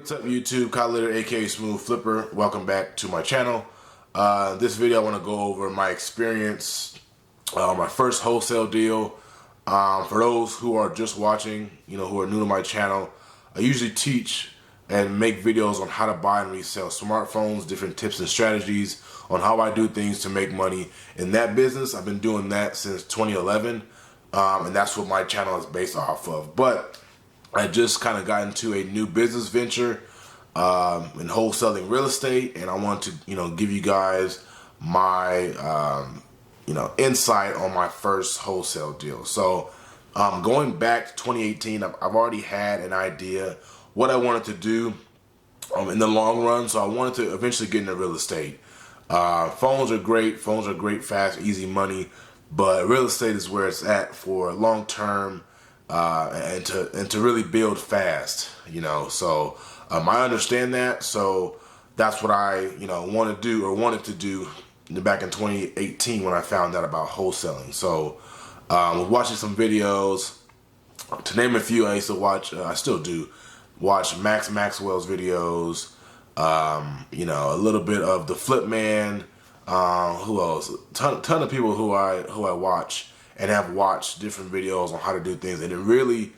What's up YouTube, Khallid AKA Smoove Flipper. Welcome back to my channel. This video I want to go over my experience, my first wholesale deal. For those who are just watching, who are new to my channel, I usually teach and make videos on how to buy and resell smartphones, different tips and strategies on how I do things to make money in that business. I've been doing that since 2011, and that's what my channel is based off of. But I just kind of got into a new business venture in wholesaling real estate, and I want to, give you guys my, insight on my first wholesale deal. So, going back to 2018, I've already had an idea what I wanted to do in the long run. So I wanted to eventually get into real estate. Phones are great, fast, easy money, but real estate is where it's at for long term. And to really build fast, So I understand that. So that's what I wanted to do back in 2018 when I found out about wholesaling. So was watching some videos. To name a few, I used to watch. I still do watch Maxwell's videos. A little bit of the Flip Man. Who else? Ton of people who I watch and have watched different videos on how to do things, and it really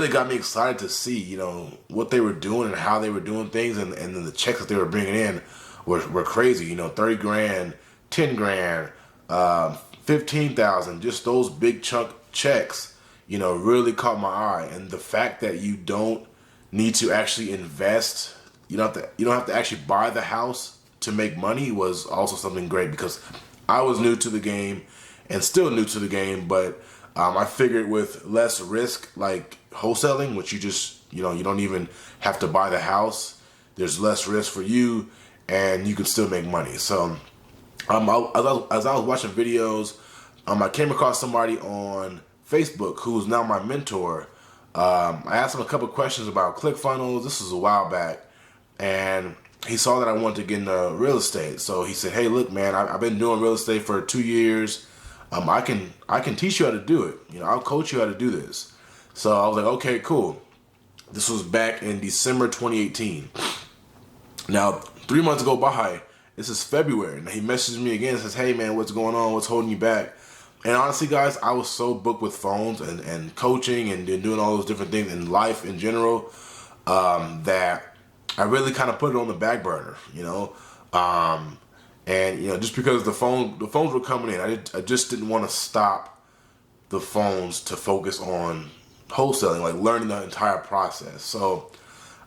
got me excited to see, what they were doing and how they were doing things, and then the checks that they were bringing in were crazy. 30 grand, 10 grand, 15,000, just those big chunk checks, really caught my eye. And the fact that you don't need to actually invest, you don't have to actually buy the house to make money was also something great, because I was new to the game and still new to the game, but I figured with less risk, like wholesaling, which you just, you don't even have to buy the house, there's less risk for you, and you can still make money. So as I was watching videos, I came across somebody on Facebook who's now my mentor. I asked him a couple questions about ClickFunnels. This was a while back, and he saw that I wanted to get into real estate. So he said, "Hey, look, man, I've been doing real estate for 2 years. I can teach you how to do it. I'll coach you how to do this." So I was like, okay, cool. This was back in December 2018. Now, 3 months go by. This is February. Now he messages me again and says, "Hey, man, what's going on? What's holding you back?" And honestly, guys, I was so booked with phones and coaching and doing all those different things in life in general, that I really kind of put it on the back burner, And just because the phones were coming in, I just didn't want to stop the phones to focus on wholesaling, like learning the entire process. So,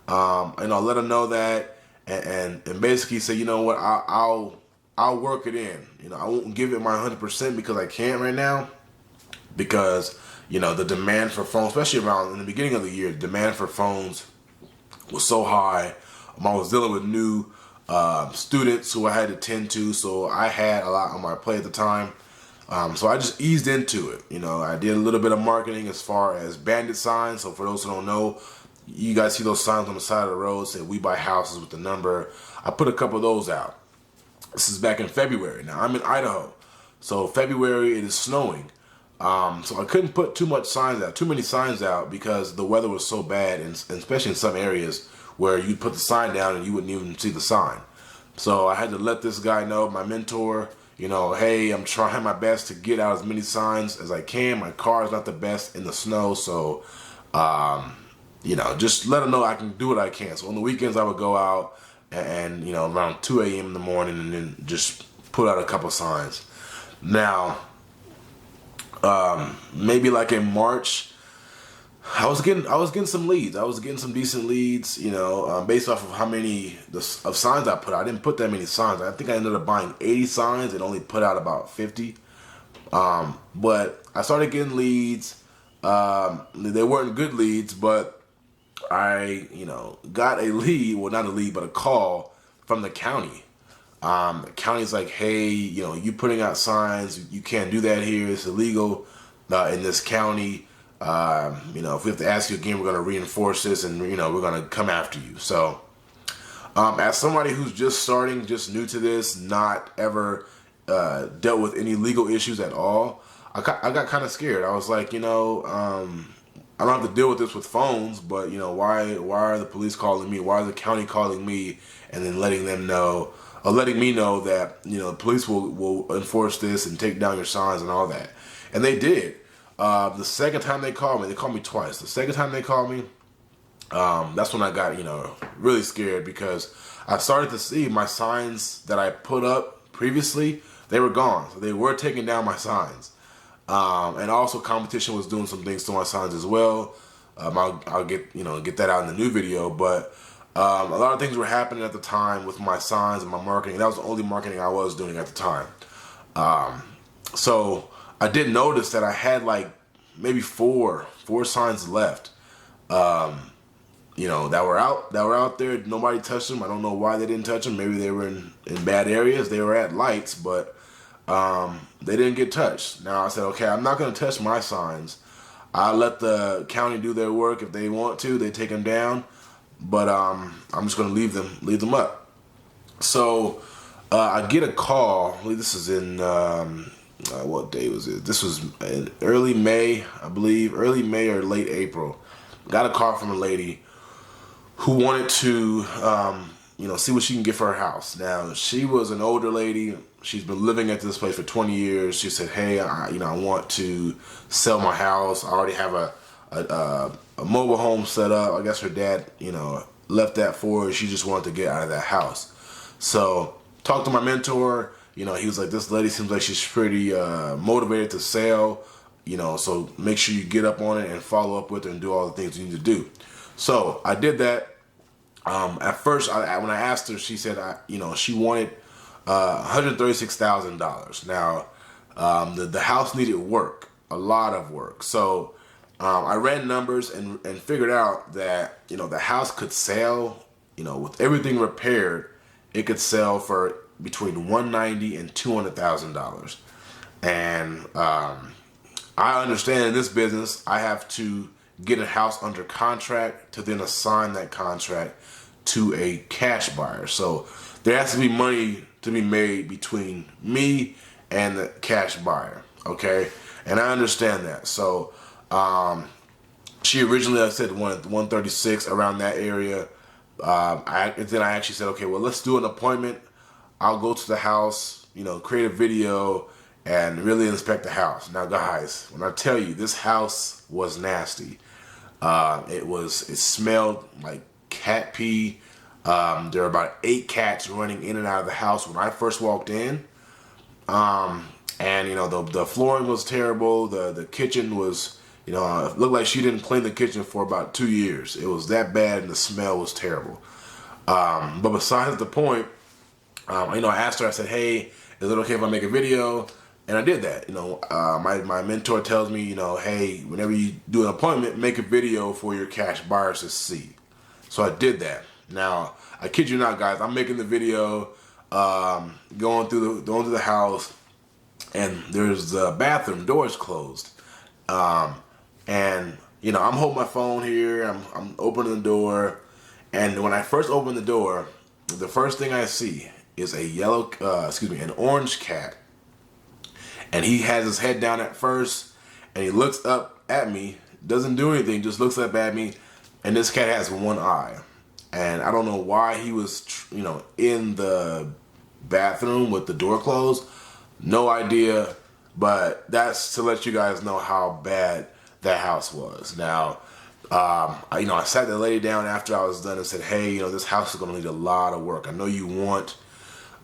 let them know that, and basically say, what, I'll work it in. I won't give it my 100% because I can't right now, because the demand for phones, especially around in the beginning of the year, the demand for phones was so high. I was dealing with new students who I had to tend to, so I had a lot on my plate at the time. So I just eased into it. I did a little bit of marketing as far as bandit signs. So for those who don't know, you guys see those signs on the side of the road say "We buy houses" with the number. I put a couple of those out. This is back in February. Now I'm in Idaho, so February, it is snowing. So I couldn't put too many signs out, because the weather was so bad, and especially in some areas where you put the sign down and you wouldn't even see the sign. So I had to let this guy know, my mentor, hey, I'm trying my best to get out as many signs as I can. My car is not the best in the snow, so just let him know I can do what I can. So on the weekends I would go out and around 2 a.m. in the morning, and then just put out a couple signs. Now, maybe like in March, I was getting some leads. I was getting some decent leads, based off of how many of signs I put out. I didn't put that many signs. I think I ended up buying 80 signs and only put out about 50. But I started getting leads. They weren't good leads, but I, got a lead. Well, not a lead, but a call from the county. The county's like, "Hey, you putting out signs, you can't do that here. It's illegal in this county. If we have to ask you again, we're going to reinforce this, and we're going to come after you." So as somebody who's just starting, just new to this, not ever dealt with any legal issues at all, I got kind of scared. I was like, I don't have to deal with this with phones, but you know, why are the police calling me? Why is the county calling me and then letting them know, or letting me know that, you know, the police will enforce this and take down your signs and all that. And they did. The second time they called me twice. The second time they called me, that's when I got, you know, really scared, because I started to see my signs that I put up previously, they were gone. So they were taking down my signs. And also competition was doing some things to my signs as well. I'll get that out in the new video, but a lot of things were happening at the time with my signs and my marketing. That was the only marketing I was doing at the time. So I did notice that I had like maybe four signs left, you know, that were out there. Nobody touched them. I don't know why they didn't touch them. Maybe they were in bad areas. They were at lights, but they didn't get touched. Now I said, okay, I'm not going to touch my signs. I let the county do their work. If they want to, they take them down. But I'm just going to leave them up. So I get a call. I believe this is in what day was it? This was in early May, I believe, early May or late April. Got a call from a lady who wanted to see what she can get for her house. Now, she was an older lady. She's been living at this place for 20 years. She said, hey, I want to sell my house. I already have a mobile home set up. I guess her dad, left that for her. She just wanted to get out of that house. So, talked to my mentor. He was like, this lady seems like she's pretty motivated to sell. So make sure you get up on it and follow up with her and do all the things you need to do. So I did that. At first, when I asked her, she said, she wanted $136,000. Now, the house needed work, a lot of work. So I ran numbers and figured out that, the house could sell, with everything repaired, it could sell for between $190,000 and $200,000. And I understand in this business, I have to get a house under contract to then assign that contract to a cash buyer. So there has to be money to be made between me and the cash buyer, okay? And I understand that. So she originally, like I said, wanted 136, around that area. Then I actually said, okay, well, let's do an appointment. I'll go to the house, create a video and really inspect the house. Now, guys, when I tell you, this house was nasty. It smelled like cat pee. There were about 8 cats running in and out of the house when I first walked in. And the flooring was terrible. The kitchen was, it looked like she didn't clean the kitchen for about 2 years. It was that bad, and the smell was terrible. But besides the point, I asked her, I said, hey, is it okay if I make a video? And I did that. My mentor tells me, hey, whenever you do an appointment, make a video for your cash buyers to see. So I did that. Now, I kid you not, guys, I'm making the video, going through the house, and there's the bathroom doors closed. And I'm holding my phone here, I'm opening the door, and when I first open the door, the first thing I see is an orange cat. And he has his head down at first, and he looks up at me, doesn't do anything, just looks up at me, and this cat has one eye. And I don't know why he was, in the bathroom with the door closed. No idea, but that's to let you guys know how bad that house was. Now, I sat the lady down after I was done and said, hey, this house is going to need a lot of work. I know you want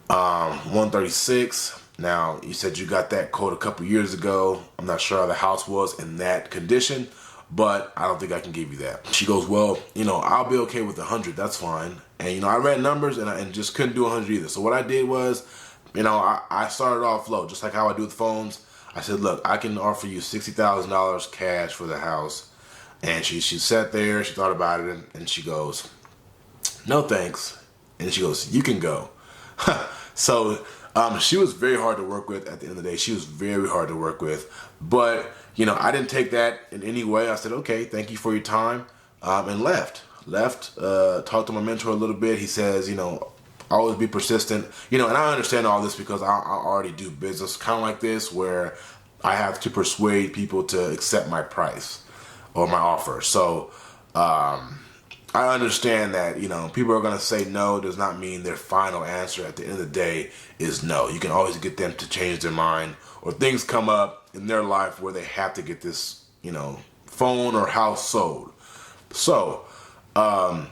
136. Now, you said you got that quote a couple years ago. I'm not sure how the house was in that condition, but I don't think I can give you that. She goes, well, I'll be okay with 100. That's fine. And, I ran numbers and just couldn't do 100 either. So what I did was, I started off low, just like how I do with phones. I said, look, I can offer you $60,000 cash for the house. And she sat there, she thought about it, and she goes, no thanks. And she goes, you can go. So she was very hard to work with at the end of the day. She was very hard to work with. But, I didn't take that in any way. I said, okay, thank you for your time, and left. Talked to my mentor a little bit. He says, always be persistent. And I understand all this because I already do business kind of like this, where I have to persuade people to accept my price. or my offer. So I understand that, you know, people are going to say no does not mean their final answer at the end of the day is no. You can always get them to change their mind, or things come up in their life where they have to get this, you know, phone or house sold. So I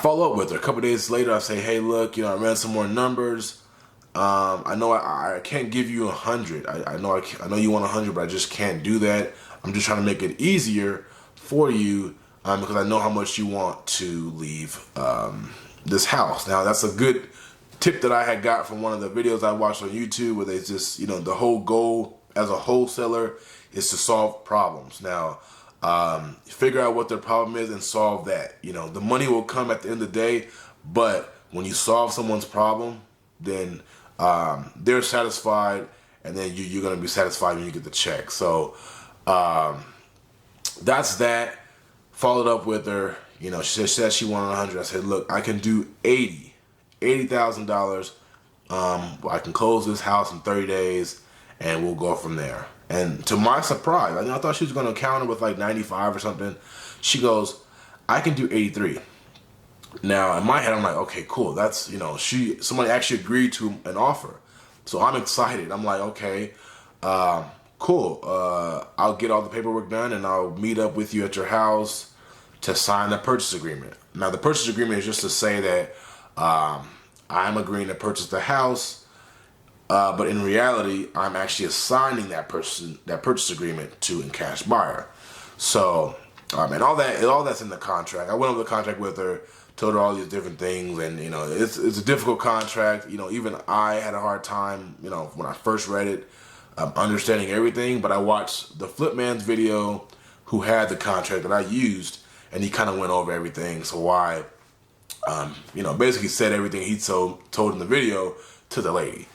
follow up with her. A couple days later, I say, hey, look, you know, I ran some more numbers. I know I can't give you 100. I know you want 100, but I just can't do that. I'm just trying to make it easier for you, because I know how much you want to leave this house. Now, that's a good tip that I had got from one of the videos I watched on YouTube, where they just, you know, the whole goal as a wholesaler is to solve problems. Now, figure out what their problem is and solve that. You know, the money will come at the end of the day, but when you solve someone's problem, then they're satisfied, and then you're going to be satisfied when you get the check. So that's that. Followed up with her. You know, she said she wanted 100. I said, look, I can do $80,000. I can close this house in 30 days, and we'll go from there. And to my surprise, I thought she was going to counter with like 95 or something. She goes, I can do 83. Now, in my head, I'm like, okay, cool. That's, you know, somebody actually agreed to an offer. So I'm excited. I'm like, okay, cool. I'll get all the paperwork done, and I'll meet up with you at your house to sign the purchase agreement. Now, the purchase agreement is just to say that I'm agreeing to purchase the house, but in reality, I'm actually assigning that purchase agreement to a cash buyer. So, and all that's in the contract. I went over the contract with her, told her all these different things, and you know, it's a difficult contract. You know, even I had a hard time, you know, when I first read it, understanding everything. But I watched the Flip Man's video, who had the contract that I used, and he kind of went over everything. So I, you know, basically said everything he told in the video to the lady,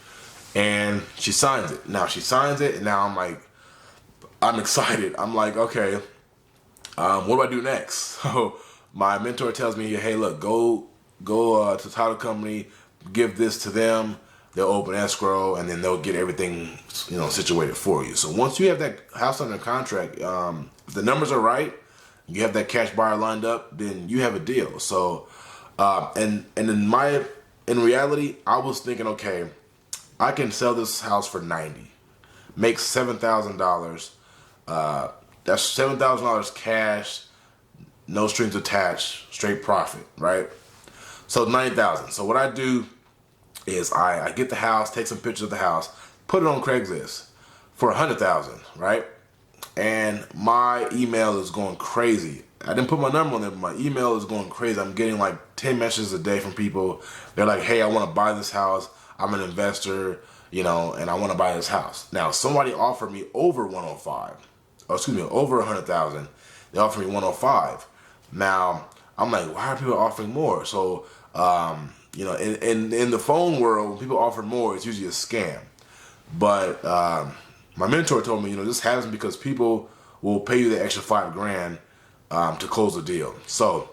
and she signs it. Now she signs it, and now I'm excited. I'm like, okay, what do I do next? So my mentor tells me, hey, look, go to the title company, give this to them. They'll open escrow, and then they'll get everything, you know, situated for you. So once you have that house under contract, if the numbers are right, you have that cash buyer lined up, then you have a deal. So, and in reality, I was thinking, okay, I can sell this house for 90, make $7,000. That's $7,000 cash, no strings attached, straight profit, right? So 90,000. So what I do is I get the house, take some pictures of the house, put it on Craigslist for 100,000, right? And my email is going crazy. I didn't put my number on there, but my email is going crazy. I'm getting like 10 messages a day from people. They're like, hey, I want to buy this house. I'm an investor, you know, and I want to buy this house. Now, somebody offered me over 105. Oh, excuse me, over 100,000. They offered me 105. Now, I'm like, why are people offering more? So, you know, in the phone world, when people offer more, it's usually a scam. But my mentor told me, you know, this happens because people will pay you the extra $5,000 to close the deal. So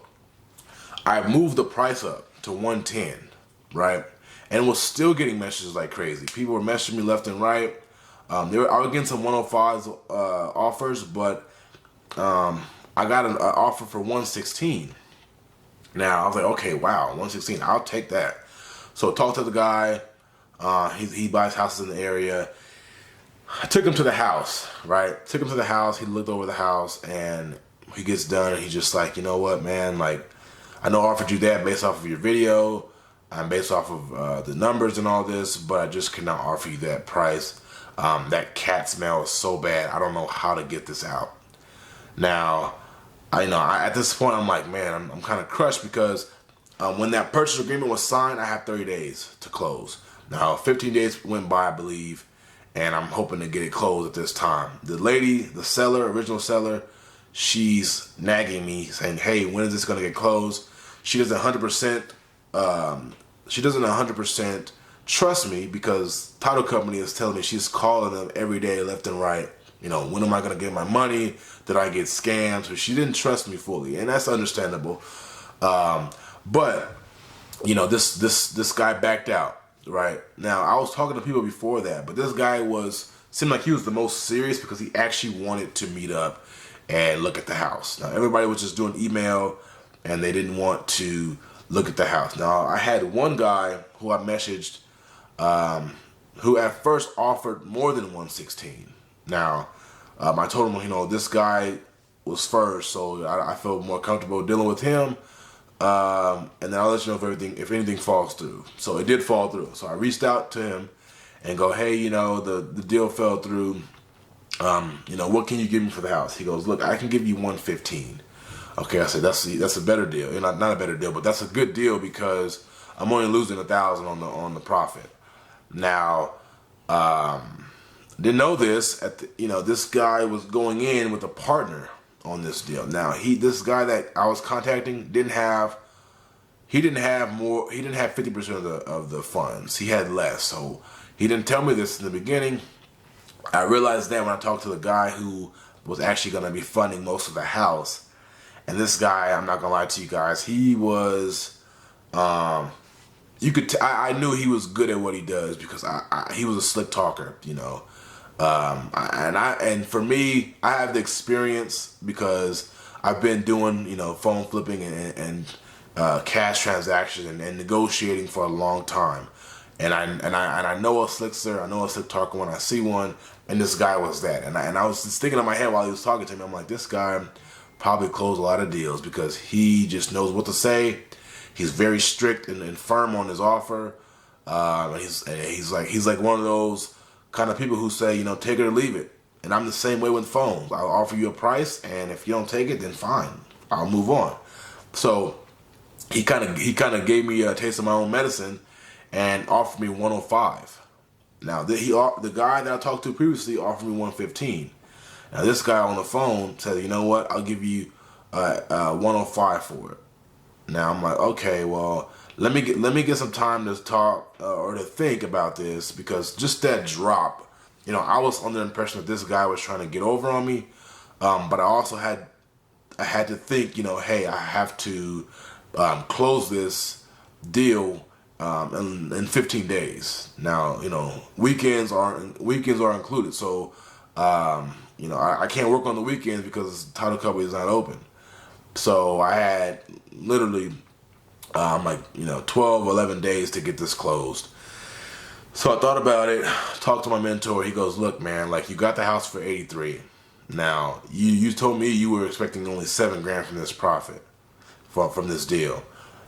I moved the price up to 110, right? And was still getting messages like crazy. People were messaging me left and right. I was getting some 105s offers, but I got an offer for 116. Now I was like, okay, wow, 116, I'll take that. So talked to the guy. He buys houses in the area. I took him to the house, right? Took him to the house. He looked over the house, and he gets done, and he's just like, you know what, man? Like, I know I offered you that based off of your video, and based off of the numbers and all this, but I just cannot offer you that price. That cat smell is so bad. I don't know how to get this out. Now, at this point, I'm like, man, I'm kind of crushed because when that purchase agreement was signed, I have 30 days to close. Now, 15 days went by, I believe, and I'm hoping to get it closed at this time. The lady, the seller, original seller, she's nagging me, saying, hey, when is this going to get closed? She doesn't 100% trust me because title company is telling me she's calling them every day, left and right. You know, when am I going to get my money? Did I get scammed? So she didn't trust me fully, and that's understandable. But, you know, this guy backed out, right? Now, I was talking to people before that, but this guy seemed like he was the most serious because he actually wanted to meet up and look at the house. Now everybody was just doing email and they didn't want to look at the house. Now I had one guy who I messaged who at first offered more than 116. Now I told him, you know, this guy was first, so I felt more comfortable dealing with him. And then I'll let you know if anything falls through. So it did fall through. So I reached out to him and go, hey, you know, the deal fell through. You know, what can you give me for the house? He goes, look, I can give you 115. Okay, I said that's a better deal. You know, not a better deal, but that's a good deal because I'm only losing 1,000 on the profit. Now, didn't know this this guy was going in with a partner on this deal. Now this guy that I was contacting didn't have 50% of the funds. He had less, so he didn't tell me this in the beginning. I realized that when I talked to the guy who was actually going to be funding most of the house. And this guy, I'm not gonna lie to you guys, he was I knew he was good at what he does because he was a slick talker, you know. And for me, I have the experience because I've been doing, you know, phone flipping and cash transactions and negotiating for a long time. And I know a slickster, I know a slick talker when I see one, and this guy was that. And I was just thinking in my head while he was talking to me, I'm like, this guy probably closed a lot of deals because he just knows what to say. He's very strict and firm on his offer. He's like one of those kind of people who say, you know, take it or leave it. And I'm the same way with phones. I'll offer you a price, and if you don't take it, then fine, I'll move on. So he kind of gave me a taste of my own medicine and offered me 105. Now the guy that I talked to previously offered me 115. Now this guy on the phone said, you know what, I'll give you 105 for it. Now I'm like, okay, well, let me get some time to talk or to think about this, because just that drop, you know, I was under the impression that this guy was trying to get over on me, but I also had to think, you know, hey, I have to close this deal in 15 days. Now, you know, weekends are included, so you know, I can't work on the weekends because the title company is not open. So I had literally like, you know, 12, 11 days to get this closed. So I thought about it, talked to my mentor. He goes, look, man, like, you got the house for 83. Now, you told me you were expecting only $7,000 from this profit, from this deal.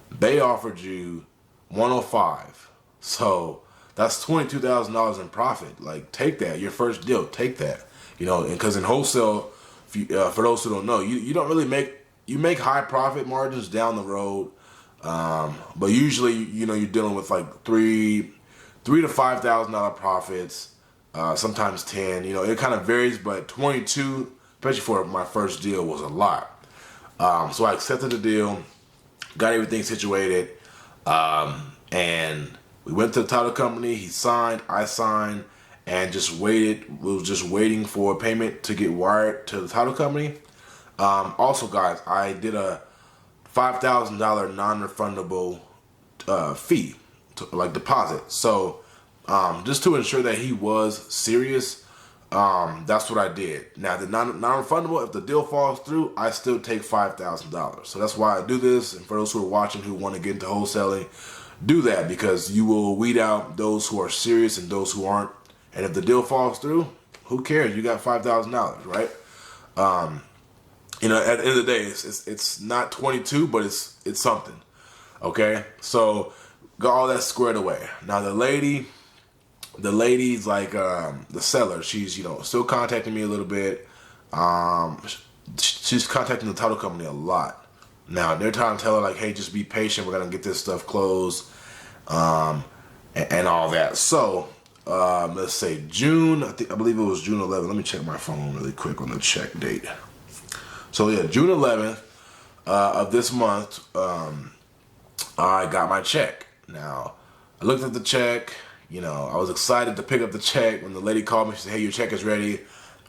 They offered you 105. So that's $22,000 in profit. Like, take that. Your first deal, take that. You know, because in wholesale, for those who don't know, you don't really make high profit margins down the road, but usually, you know, you're dealing with like $3,000 to $5,000 profits, sometimes 10. You know, it kind of varies, but 22, especially for my first deal, was a lot. So I accepted the deal, got everything situated, and we went to the title company. He signed, I signed, and just waited. We was just waiting for payment to get wired to the title company. Also, guys, I did a $5,000 non-refundable fee, like deposit. So just to ensure that he was serious, that's what I did. Now, the non-refundable, if the deal falls through, I still take $5,000. So that's why I do this. And for those who are watching who want to get into wholesaling, do that, because you will weed out those who are serious and those who aren't. And if the deal falls through, who cares? You got $5,000, right? You know, at the end of the day, it's not 22, but it's something. Okay, so got all that squared away. Now the lady's like the seller. She's, you know, still contacting me a little bit. She's contacting the title company a lot. Now they're trying to tell her like, hey, just be patient. We're gonna get this stuff closed, and all that. So let's say June. I believe it was June 11th. Let me check my phone really quick on the check date. So yeah, June 11th of this month, I got my check. Now, I looked at the check. You know, I was excited to pick up the check when the lady called me. She said, "Hey, your check is ready,"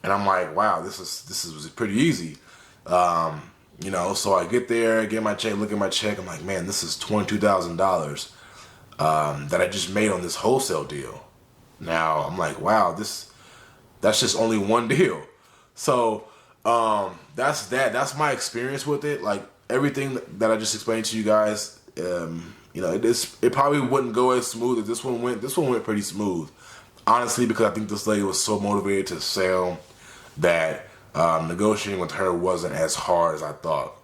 and I'm like, "Wow, this was pretty easy." You know, so I get there, get my check, look at my check. I'm like, "Man, this is $22,000 that I just made on this wholesale deal." Now I'm like, "Wow, that's just only one deal." So That's my experience with it. Like everything that I just explained to you guys, it probably wouldn't go as smooth as this one went. This one went pretty smooth, honestly, because I think this lady was so motivated to sell that negotiating with her wasn't as hard as I thought.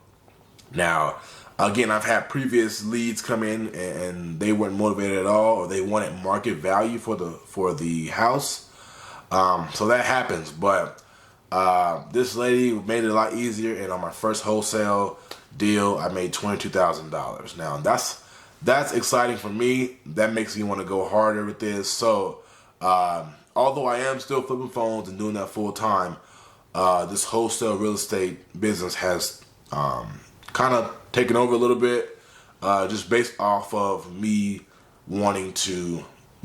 Now, again, I've had previous leads come in and they weren't motivated at all, or they wanted market value for the house. So that happens, but this lady made it a lot easier, and on my first wholesale deal, I made $22,000. Now that's exciting for me. That makes me want to go harder with this. So although I am still flipping phones and doing that full time, this wholesale real estate business has kind of taken over a little bit, just based off of me wanting to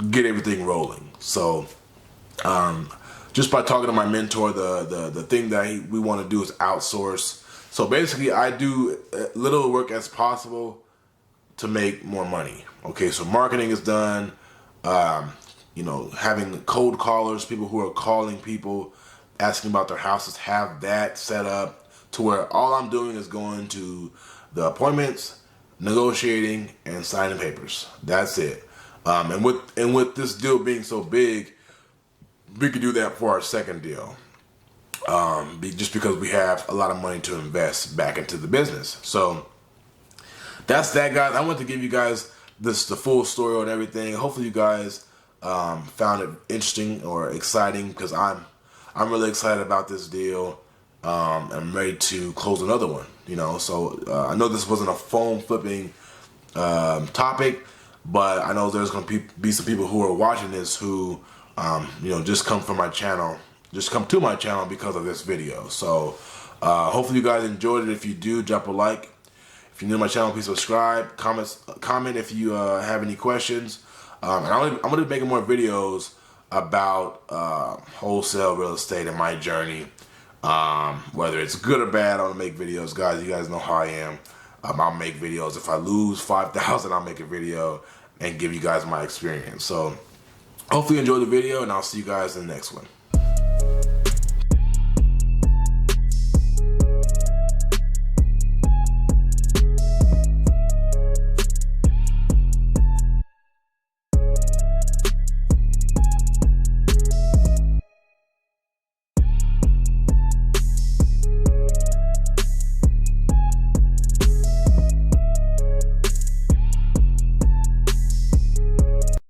get everything rolling. So just by talking to my mentor, the thing that we want to do is outsource. So basically, I do little work as possible to make more money. Okay, so marketing is done. Having cold callers, people who are calling people, asking about their houses, have that set up to where all I'm doing is going to the appointments, negotiating, and signing papers. That's it. And with this deal being so big, we could do that for our second deal. Just because we have a lot of money to invest back into the business. So that's that, guys. I want to give you guys the full story on everything. Hopefully you guys found it interesting or exciting, because I'm really excited about this deal. I'm ready to close another one. So I know this wasn't a phone flipping topic, but I know there's going to be some people who are watching this who just come to my channel because of this video. So hopefully you guys enjoyed it. If you do, drop a like. If you're new to my channel, please subscribe. Comment if you have any questions. And I'm going to be making more videos about wholesale real estate and my journey. Whether it's good or bad, I want to make videos. Guys, you guys know how I am. I'll make videos. If I lose 5,000, I'll make a video and give you guys my experience. So hopefully you enjoyed the video, and I'll see you guys in the next one.